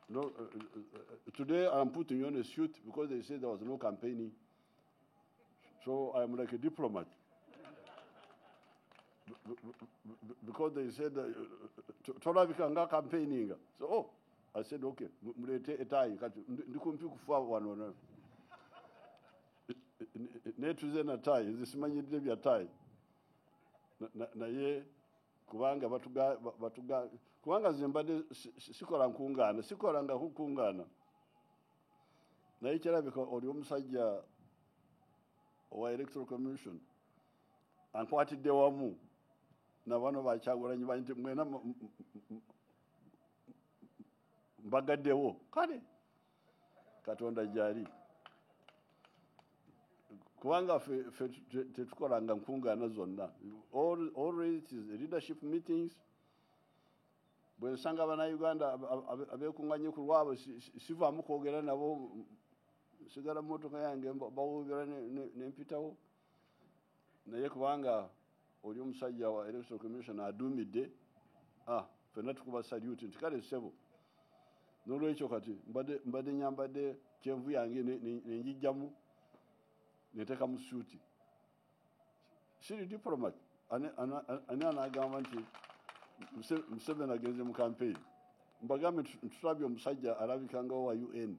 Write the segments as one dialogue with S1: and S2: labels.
S1: No, today I'm putting on a suit because they said there was no campaigning. So I'm like a diplomat. Because they said, Tola Vikanga campaigning. So, oh, I said, okay, mlete etai. Ndikumpi kufa wano. Netuze na tai, zisimanyi debi ya tai. Na ye, kubanga batuga, kubanga zimbade sikola nkungana. Na ichera bika oli omusajja wa Electoral Commission. Ankwatidde wamu. Na bano bakyagulanye banti mwena mbagaddewo kale Katonda jali kubanga fe tetukolanga nkungana zonna always it is leadership meetings bwe nsanga Uganda abekunganye ku lwabo sivaamu kwogera nabo sigala motoka yange bawubira nempitawo naye kubanga oli omusajja wa Electoral Commission adumidde fena tukuba salute nti kale ssebo n'olwekyo kati mbadde nyambadde kyenvu yange nenjijjamu neteeka mu suuti siri diplomat ani anagamba nti Museveni agenze mu campaign mbagambe tutulabye omusajja alabika nga wa UN.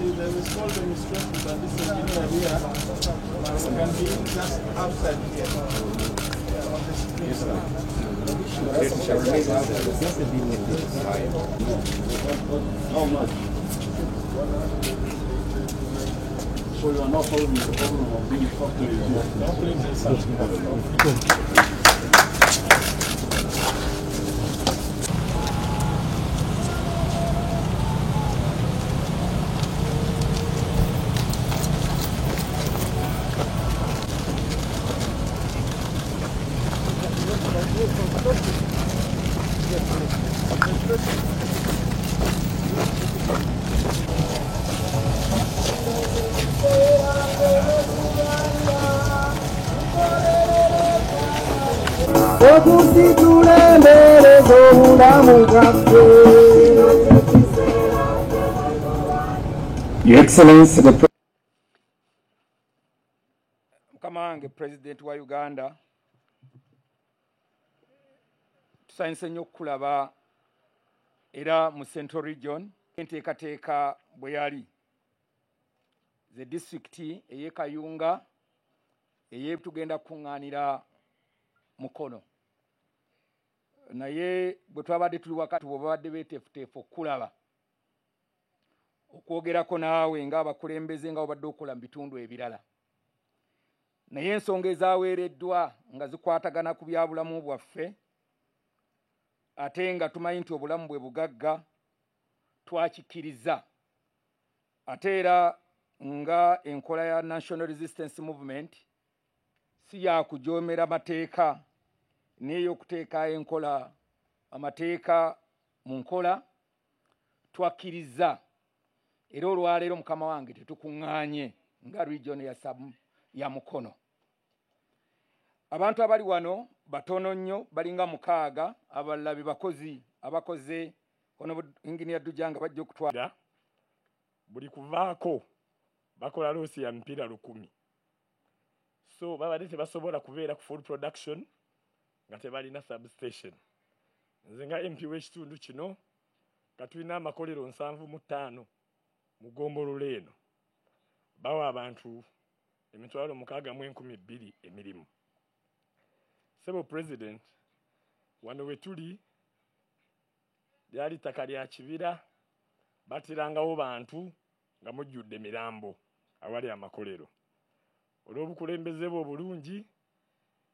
S2: There is small demonstration that this engineer here can be just outside here on the street. Yes, sir. How much? So you are not solving the problem of being factory.
S3: Your Excellency, the
S4: Kamange, President wa Uganda, tusanyuse nnyo okulaba era mu Central Region enteekateeka bwe yali the district ey'e Kayunga tugenda kuŋŋaanira Mukono naye bwe twabadde tuli wakati bwe babadde beeteefuteefu okulaba okwogerako naawe ng'abakulembeze nga babadde okola mu bitundu ebirala naye ensonga ezaaweereddwa nga zikwatagana ku byabulamu bwaffe ate nga tumanyi nti obulamu bwe bugagga twakikkiriza ate era nga enkola ya National Resistance Movement si ya kujoomera mateeka n'ey'okuteeka enkola amateeka mu nkola twakkiriza era olwaleero mukama wange tetukuŋŋaanye nga region ya Mukono. Abantu abali wano batono nnyo balinga 6 abalala be bakozi abakoze ono Engineer Dujanga bajja okutwala
S5: buli kuvaako bakola loosi ya mpira 10 so babadde tebasobola kubeera ku full production nga tebalina substation nze nga MP w'ekitundu kino nga tulina amakolero 75 mu Ggombolola eno bawa abantu emitwalo 6,200 emirimu. Ssebo President, wano we tuli lyali ttaka lya kibira, batirangawo bantu nga mujjudde mirambo awali amakolero. Olw'obukulembeze bwe obulungi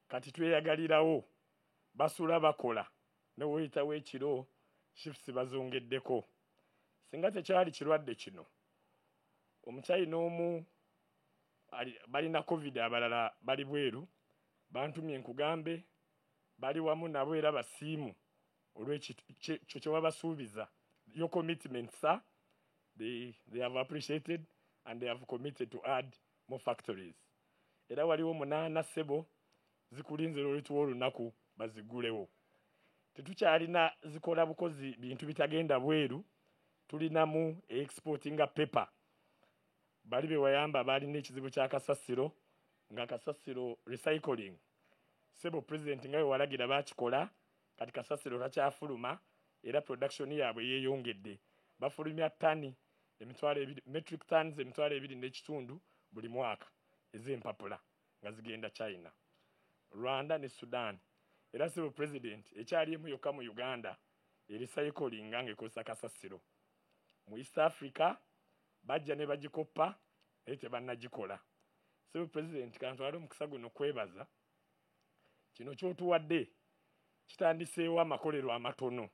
S5: kati tweyagalirawo, basula bakola ne weyitawo ekiro shifts bazongeddeko. Singa tekyali kirwadde kino, omukyayina omu balina COVID abalala bali bweru, bantumye nkugambe bali wamu nabo era basiimu olw'ekyo kye wabasuubiza. Your commitment, sir, they have appreciated and they have committed to add more factories. Era waliwo 8 ssebo zikulinzira olw'etuwa olunaku bazigulewo. Tetukyalina zikola bukozi bintu bitagenda bweru, tulinamu exportinga paper. Bali be wayamba balina ekizibu kya kasasiro nga kasasiro recycling. Ssebo President nga walagira bakikola kati kasasiro takyafuluma era production yaabwe yeeyongedde. Bafulumya ttani metric tons emitwalo 2.5 buli mwaka ez'empapula nga zigenda China, Rwanda ne Sudan. Era Ssebo President ekyali emu yokka mu Uganda recycling nga ekosa kasasiro. Mu East Africa bajja ne bagikoppa naye tebannagikola. Ssebo President, kantwala omukisa guno kwebaza kino ky'otuwadde kitandiseewo amakolero amatono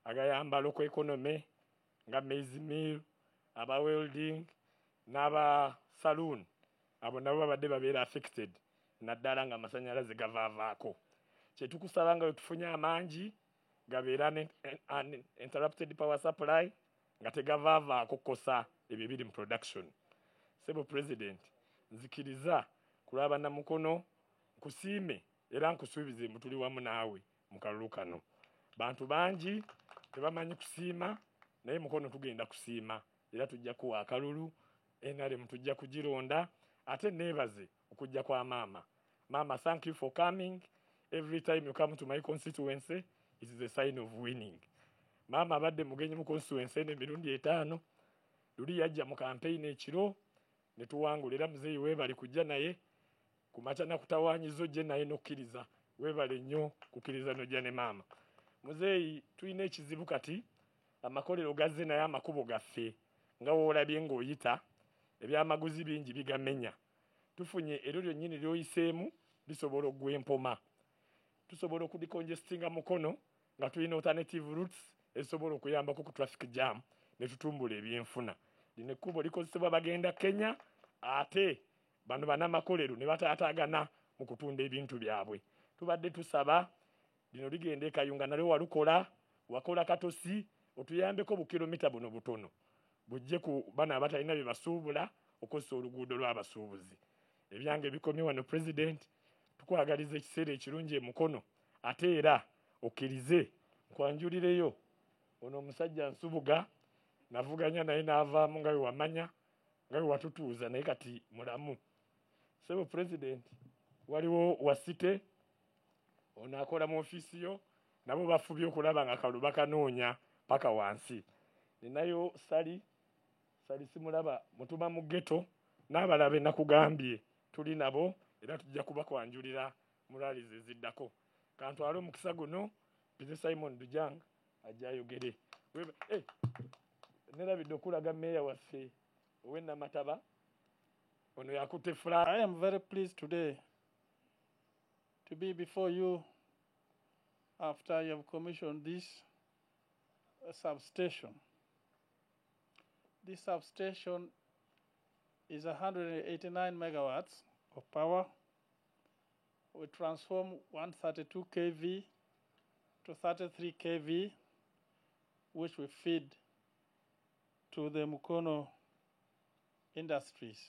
S5: agayamba local economy nga maize mill, aba welding n'aba saloon. Abo nabo babadde babeera affected naddala nga amasannyalaze gavaavaako. Kye tukusaba nga wetufunye amangi gabeera interrupted power supply nga tegavaavaako kosa ebyo biri mu production. Ssebo President, nzikiriza kulaba Namukono nkusiime era nkusuubize mbu tuli wamu naawe mu kalulu kano. Bantu bangi tebamanyi kusiima naye Mukono tugenda kusiima era tujja kuwa akalulu. NRM tujja kugironda ate neebaze okujja kwa maama. Mama, thank you for coming. Every time you come to my constituency, it is a sign of winning. Mama abadde mugenyi mu constituency n'emirundi 5. Luli yajja mu campaign ekiro ne tuwangula era muzeeyi weebali kujja naye ku makya na kutawaanyizo gye naye n'okkiriza. Weebale nnyo kukkiriza n'ojja ne maama. Muzeeyi tulina ekizibu kati amakolero gazze naye amakubo gaffe nga woolabye ng'oyita ebyamaguzi bingi bigamenya. Tufunye eryo lyonnyini ly'oyiseemu lisobola okuggwa empoma. Tusobola okudicongestinga Mukono nga tulina alternative routes ezisobola okuyambako ku traffic jam ne tutumbula ebyenfuna. Lino ekkubo likozesebwa bagenda Kenya ate bano bannamakolero ne bataataagana mu kutunda ebintu byabwe. Tubadde tusaba lino ligenda Kayunga nalyo walukola, wakola Katosi, otuyambeko bukilomita buno butono bujje ku bana abatalina bye basuubula okozesa oluguudo lw'abasuubuzi. Ebyange bikomye wano President, tukwagaliza ekiseera ekirungi Mukono ate era okkirize nkwanjulireyo ono omusajja Nsubuga navuganya naye n'avaamu nga we wamanya nga we watutuuza naye kati mulamu. Ssebo President, waliwo Wasite ono akola mu ofiisi yo nabo bafubye okulaba nga kalu bakanoonya paka wansi. Ninayo Sali simulaba mutuma mu ghetto n'abalaba nakugambye tuli nabo era tujja kubakwanjulira mu rally ziddako. Kantwala omukisa guno Peter Simon Dujang ajja ayogere. Nerabidde okulaga meeya waffe ow'Namataba ono yakutte fula.
S2: I am very pleased today to be before you after you have commissioned this substation. This substation is 189 megawatts of power. We transform 132 kV to 33 kV, which we feed to the Mukono industries.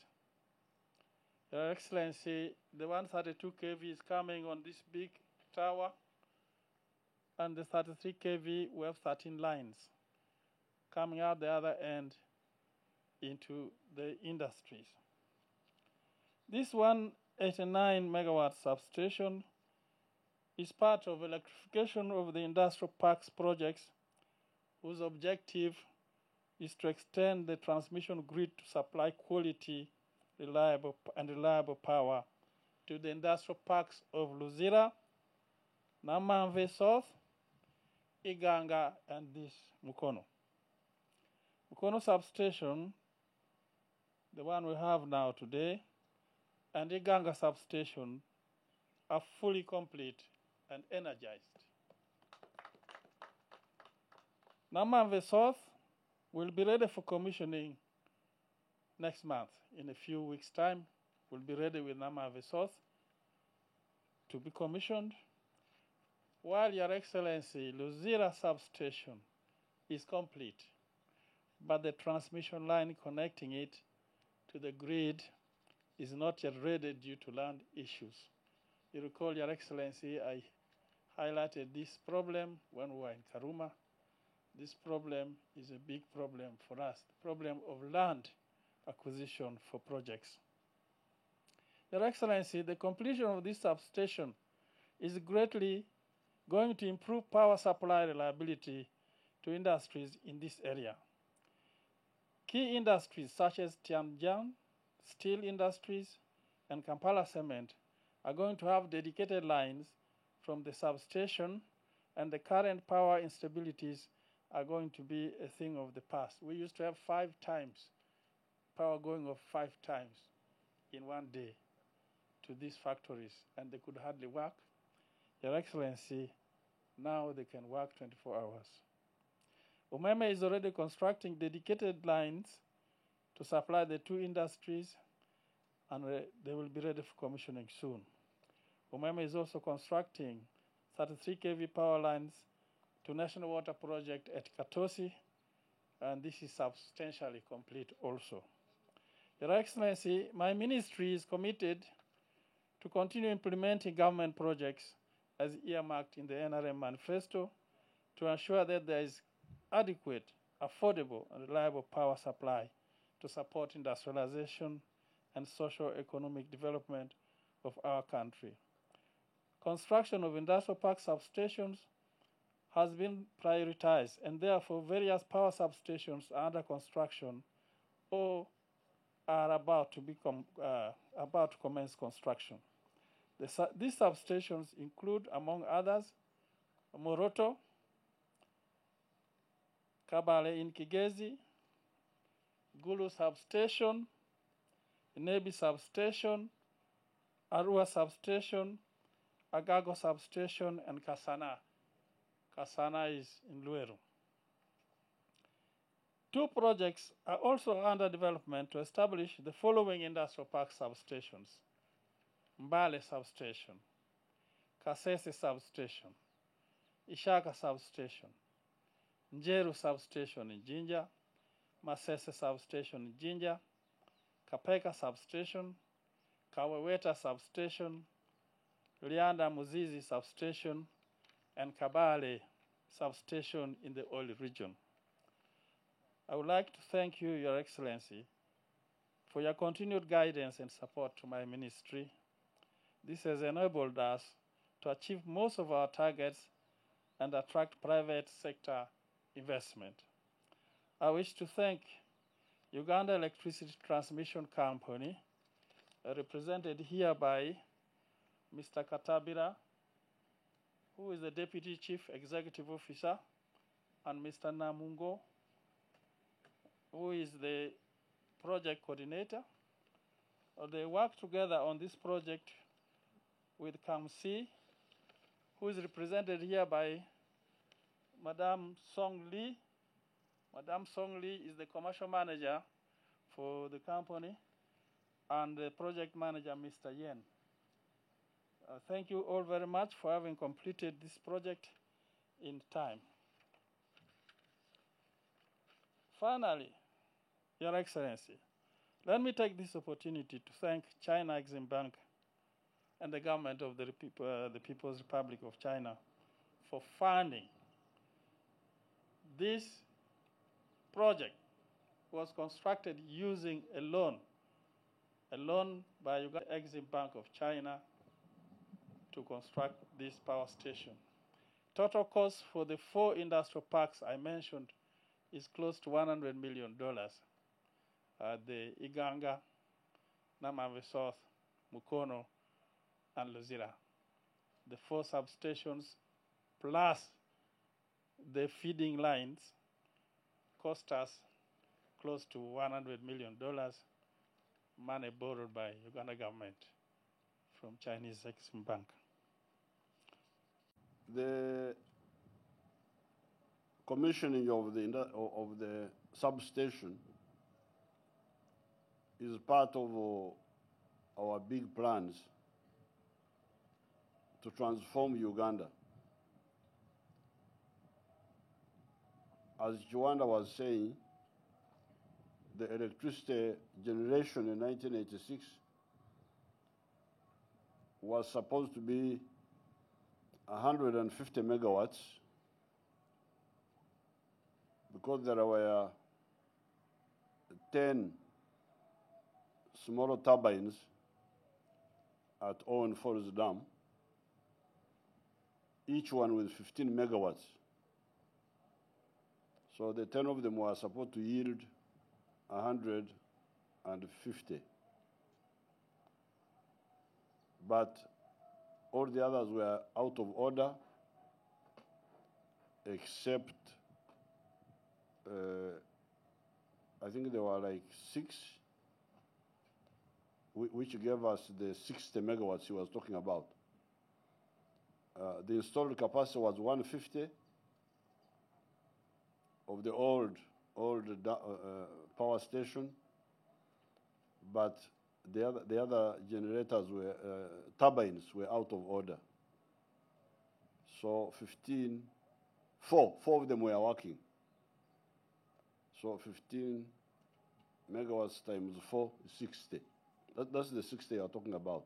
S2: Your Excellency, the 132 kV is coming on this big tower, and the 33 kV, we have 13 lines coming out the other end into the industries. This 189 megawatt substation is part of electrification of the industrial parks projects, whose objective is to extend the transmission grid to supply quality, reliable power to the industrial parks of Luzira, Namamve South, Iganga, and this Mukono. Mukono substation, the one we have now today, and Iganga substation are fully complete and energized. Namamve South will be ready for commissioning next month. In a few weeks' time, we'll be ready with Namamve South to be commissioned, while Your Excellency, Luzira substation is complete, but the transmission line connecting it to the grid is not yet ready due to land issues. You recall, Your Excellency, I highlighted this problem when we were in Karuma. This problem is a big problem for us, the problem of land acquisition for projects. Your Excellency, the completion of this substation is greatly going to improve power supply reliability to industries in this area. Key industries such as Tianjin steel industries and Kampala cement are going to have dedicated lines from the substation, and the current power instabilities are going to be a thing of the past. We used to have 5 times power going off 5 times in one day to these factories, and they could hardly work. Your Excellency, now they can work 24 hours. Umeme is already constructing dedicated lines to supply the 2 industries, and they will be ready for commissioning soon. Umeme is also constructing 33 kV power lines to National Water Project at Katosi, and this is substantially complete also. Your Excellency, my ministry is committed to continue implementing government projects as earmarked in the NRM manifesto to ensure that there is adequate, affordable, and reliable power supply to support industrialization and socio-economic development of our country. Construction of industrial park substations has been prioritized, and therefore various power substations are under construction or are about to commence construction. These substations include, among others, Moroto, Kabale in Kigezi, Gulu substation, Nebi substation, Arua substation, Agago substation, and Kasana. Kasana is in Lueru. 2 projects are also under development to establish the following industrial park substations: Mbale substation, Kasese substation, Ishaka substation, Njeru substation in Jinja, Masese substation in Jinja, Kapeka substation, Kaweweta substation, Lianda Muzizi substation, and Kabale substation in the oil region. I would like to thank you, Your Excellency, for your continued guidance and support to my ministry. This has enabled us to achieve most of our targets and attract private sector investment. I wish to thank Uganda Electricity Transmission Company, represented here by Mr. Katabira, who is the Deputy Chief Executive Officer, and Mr. Namungo, who is the project coordinator. They work together on this project with KAMC, who is represented here by Madame Song Lee. Madame Song Lee is the commercial manager for the company, and the project manager, Mr. Yen. Thank you all very much for having completed this project in time. Finally, Your Excellency, let me take this opportunity to thank China Exim Bank and the government of the People's Republic of China for funding. This project was constructed using a loan by Uganda Exim Bank of China to construct this power station. Total cost for the 4 industrial parks I mentioned is close to $100 million. The Iganga, Namave South, Mukono, and Luzira. The 4 substations plus the feeding lines cost us close to $100 million, money borrowed by Uganda government from Chinese Exim Bank.
S1: The commissioning of the substation is part of our big plans to transform Uganda. As Joanna was saying, the electricity generation in 1986 was supposed to be 150 megawatts because there were 10 smaller turbines at Owen Forest Dam, each one with 15 megawatts. So the 10 of them were supposed to yield 150. But all the others were out of order, except I think there were like 6, which gave us the 60 megawatts he was talking about. The installed capacity was 150 of the old power station, but the other generators were, turbines were out of order. So 4 of them were working. So 15 megawatts times 4 is 60. That's the 60 you're talking about.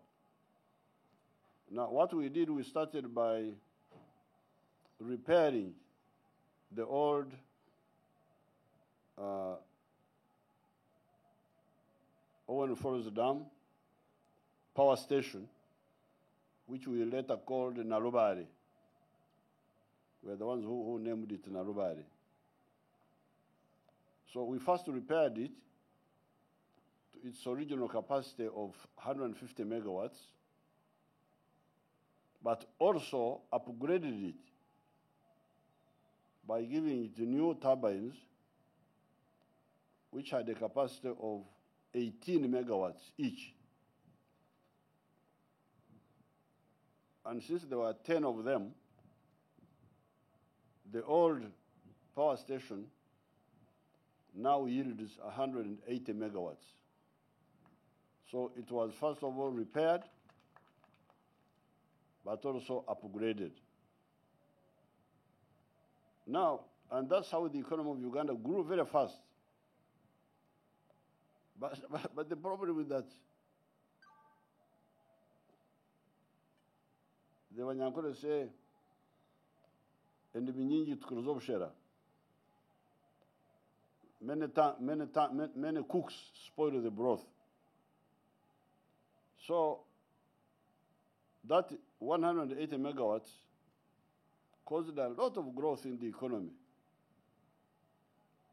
S1: Now, what we did, we started by repairing the old Owen Forest Dam power station, which we later called Narubari. We're the ones who named it Narubari. So we first repaired it to its original capacity of 150 megawatts, but also upgraded it by giving it new turbines, which had a capacity of 18 megawatts each. And since there were 10 of them, the old power station now yields 180 megawatts. So it was first of all repaired, but also upgraded. Now, and that's how the economy of Uganda grew very fast. But the problem with that, the Wanyankole say, and the tukuruza obushera. Many cooks spoil the broth. So that 180 megawatts caused a lot of growth in the economy.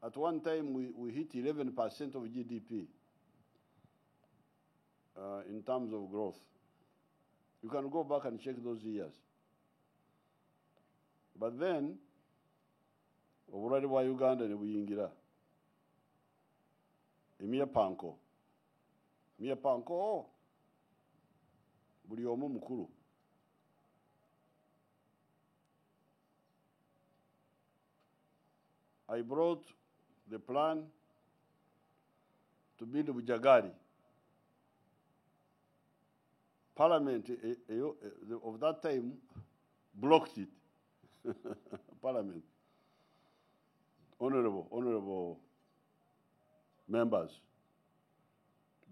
S1: At one time, we hit 11% of GDP in terms of growth. You can go back and check those years. But then, already wa Uganda ne buyingira. Emia panko, buli omu mukuru. I brought the plan to build Bujagari. Parliament of that time blocked it. Parliament. Honorable members,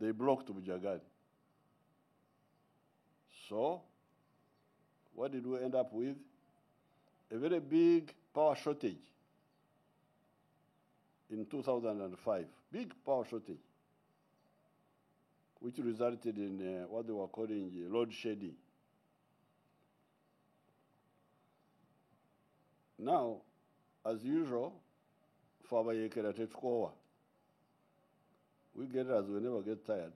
S1: they blocked Bujagari. So, what did we end up with? A very big power shortage in 2005. Big power shortage, which resulted in what they were calling load shedding. Now, as usual, for abayekera tetukowa. We get it as we never get tired.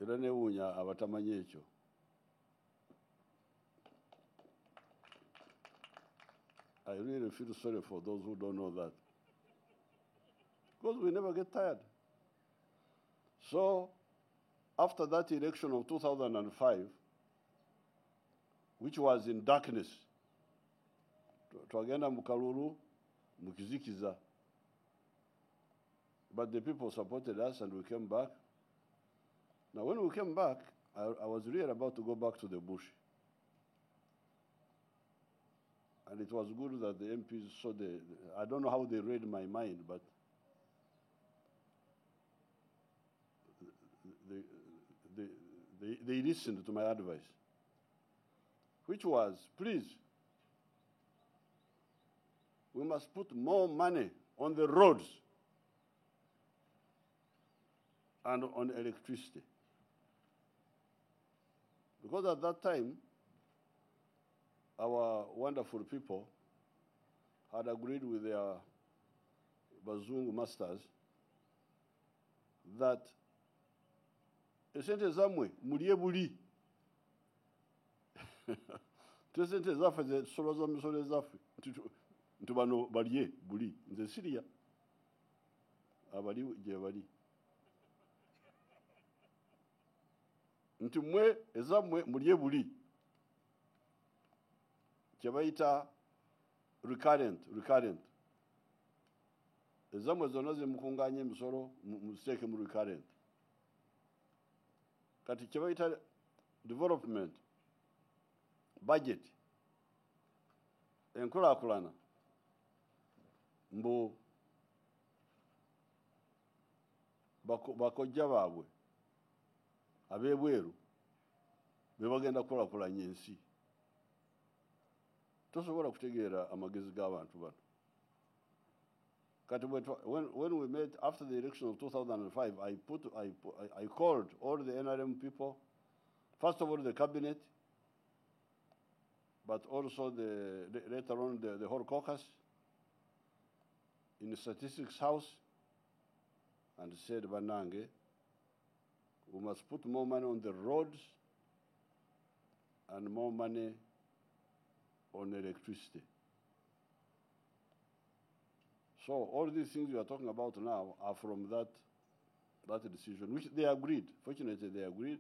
S1: Era newunya abatamanyi ekyo. I really feel sorry for those who don't know that. Because we never get tired. So, after that election of 2005, which was in darkness, twagenda mu kalulu, mu kizikiza. But the people supported us and we came back. Now, when we came back, I was really about to go back to the bush. And it was good that the MPs saw I don't know how they read my mind, but they listened to my advice, which was, please, we must put more money on the roads and on electricity. Because at that time, our wonderful people had agreed with their Bazungu masters that esente zamwe mulye buli. Esente zaffe zesolo za misolo zaffe nti bano balye buli. Nze siriya abali gye bali. Nti mwe ezammwe mulye buli. Kyebayita recurrent. Ezammwe zonna ze mukunganya emisolo musiteeke mu recurrent. Kati kyebayita development budget enkulaakulana mbu bakojja baabwe ab'ebweru be bagenda kukulaakulanya ensi. Tosobola kutegeera amagezi g'abantu bano. Kati when we met after the election of 2005, I called all the NRM people, first of all the cabinet, but also later on the whole caucus in the statistics house, and said, Banange, we must put more money on the roads and more money on electricity. So all these things we are talking about now are from that decision, which they agreed. Fortunately, they agreed.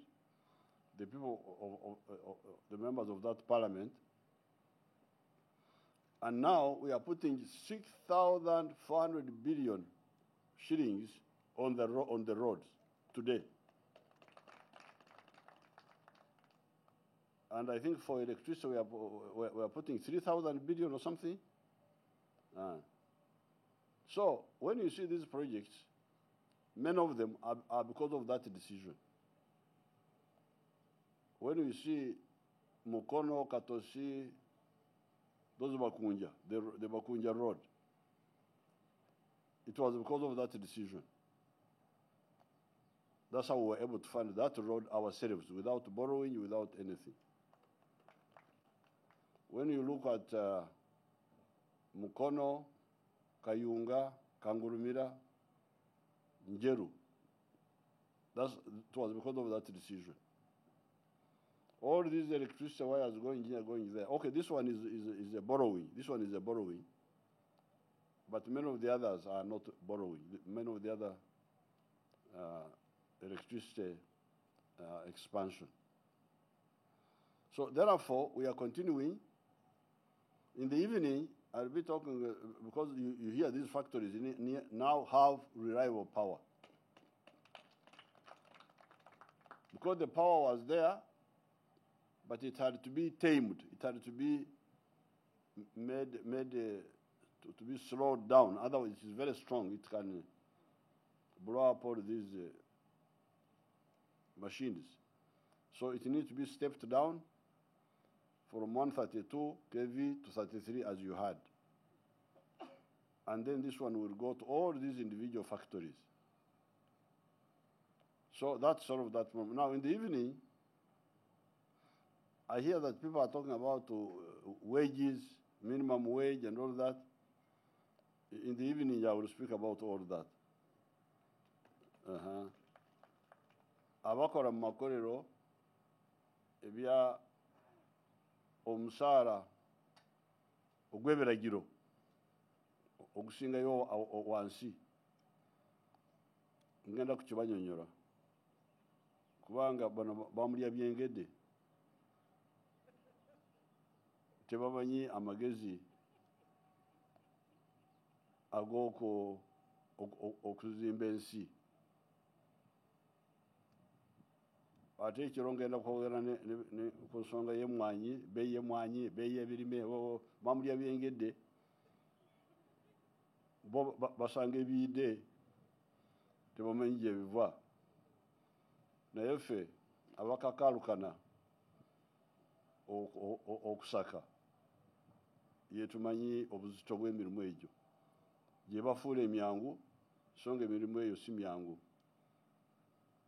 S1: The people the members of that parliament. And now we are putting 6,400 billion shillings on the roads today. And I think for electricity we are putting 3,000 billion or something. So when you see these projects, many of them are because of that decision. When you see Mukono, Katosi, those Bakunja, the Bakunja Road, it was because of that decision. That's how we were able to fund that road ourselves, without borrowing, without anything. When you look at Mukono, Kayunga, Kangurumira, Njeru, it was because of that decision. All these electricity wires going here, going there. Okay, this one is a borrowing. This one is a borrowing. But many of the others are not borrowing. Many of the other electricity expansion. So therefore, we are continuing. In the evening, I'll be talking, because you hear these factories now have reliable power. Because the power was there, but it had to be tamed. It had to be made to be slowed down. Otherwise, it is very strong. It can blow up all these machines. So it needs to be stepped down from 132 kV to 33 as you had. And then this one will go to all these individual factories. So that's sort of that moment. Now in the evening, I hear that people are talking about wages, minimum wage, and all that. In the evening, I will speak about all that. Abakora mu makolero ebya omusaara ogw'ebiragiro ogusingayo wansi ngenda kukibanyonyola kubanga bano bamulya byengedde tebamanyi amagezi ag'oko okuzimba ensi ate ekiro ngenda kwogera ku nsonga y'emmwanyi bbeeyi y'emmwanyi bbeeyi y'ebirime bamulya byengedde bo basanga ebiyidde tebamanyi gye biva naye ffe abakakaalukana okusaka yetumanyi obuzito bw'emirimu egyo gye bafuula emyangu so nga emirimu eyo si myangu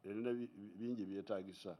S1: erina bingi byetaagisa